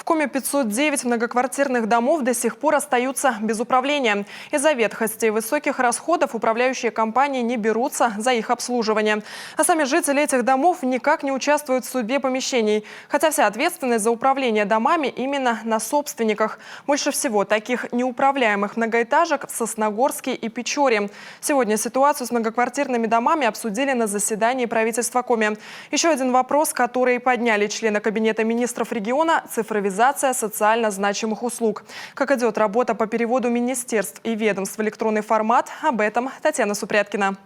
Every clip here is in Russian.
В Коми 509 многоквартирных домов до сих пор остаются без управления. Из-за ветхости и высоких расходов управляющие компании не берутся за их обслуживание. А сами жители этих домов никак не участвуют в судьбе помещений. Хотя вся ответственность за управление домами именно на собственниках. Больше всего таких неуправляемых многоэтажек в Сосногорске и Печоре. Сегодня ситуацию с многоквартирными домами обсудили на заседании правительства Коми. Еще один вопрос, который подняли члены Кабинета министров региона – цифровизация социально значимых услуг. Как идет работа по переводу министерств и ведомств в электронный формат, об этом Татьяна Супряткина.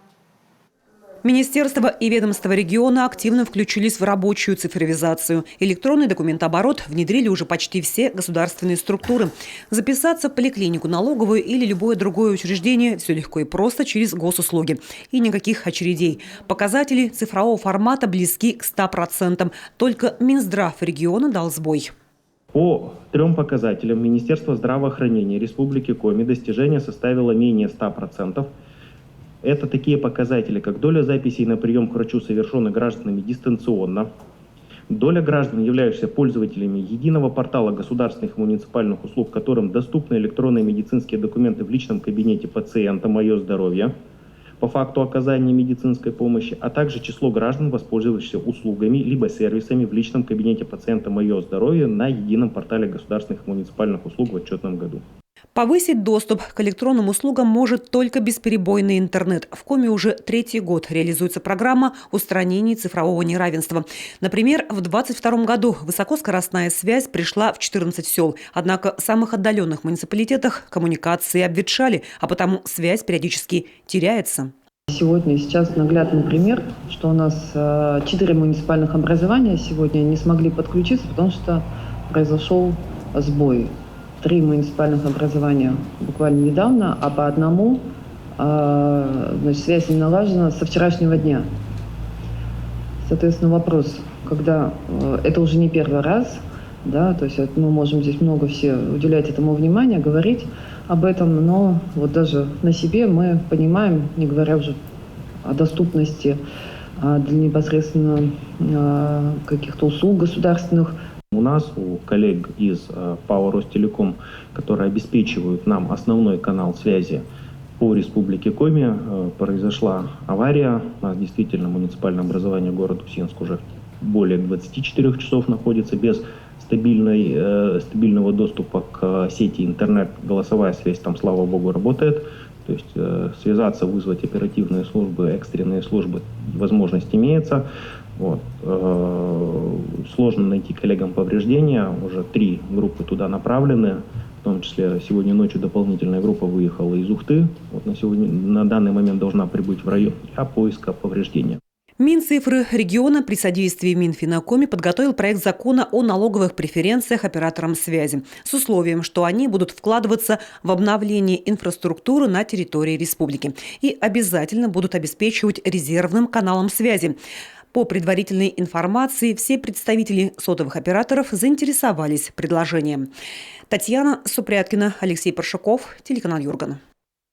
Министерство и ведомства региона активно включились в рабочую цифровизацию. Электронный документооборот внедрили уже почти все государственные структуры. Записаться в поликлинику, налоговую или любое другое учреждение все легко и просто через госуслуги. И никаких очередей. Показатели цифрового формата близки к 100%. Только Минздрав региона дал сбой. По 3 показателям Министерства здравоохранения Республики Коми достижение составило менее 100%. Это такие показатели, как доля записей на прием к врачу, совершенных гражданами дистанционно, доля граждан, являющихся пользователями единого портала государственных и муниципальных услуг, которым доступны электронные медицинские документы в личном кабинете пациента «Мое здоровье» по факту оказания медицинской помощи, а также число граждан, воспользовавшихся услугами либо сервисами в личном кабинете пациента «Мое здоровье» на едином портале государственных и муниципальных услуг в отчетном году. Повысить доступ к электронным услугам может только бесперебойный интернет. В Коми уже 3-й год реализуется программа устранения цифрового неравенства. Например, в 2022 году высокоскоростная связь пришла в 14 сел. Однако в самых отдаленных муниципалитетах коммуникации обветшали, а потому связь периодически теряется. Сейчас наглядный пример, что у нас 4 муниципальных образования сегодня не смогли подключиться, потому что произошел сбой. 3 муниципальных образования буквально недавно, а по одному связь не налажена со вчерашнего дня. Соответственно, вопрос, когда это уже не первый раз, да, то есть мы можем здесь много все уделять этому внимания, говорить об этом, но вот даже на себе мы понимаем, не говоря уже о доступности для непосредственно каких-то услуг государственных. У нас, у коллег из ПАО «Ростелеком», которые обеспечивают нам основной канал связи по Республике Коми, произошла авария. У нас действительно муниципальное образование города Усинск уже более 24 часов находится без стабильного доступа к сети интернет. Голосовая связь там, слава богу, работает. То есть связаться, вызвать оперативные службы, экстренные службы, возможность имеется. Вот. Сложно найти коллегам повреждения. Уже 3 группы туда направлены. В том числе сегодня ночью дополнительная группа выехала из Ухты. Вот на данный момент должна прибыть в район для поиска повреждения. Минцифры региона при содействии Минфина Коми подготовил проект закона о налоговых преференциях операторам связи с условием, что они будут вкладываться в обновление инфраструктуры на территории республики и обязательно будут обеспечивать резервным каналом связи. По предварительной информации, все представители сотовых операторов заинтересовались предложением. Татьяна Супряткина, Алексей Паршаков, телеканал Юрган.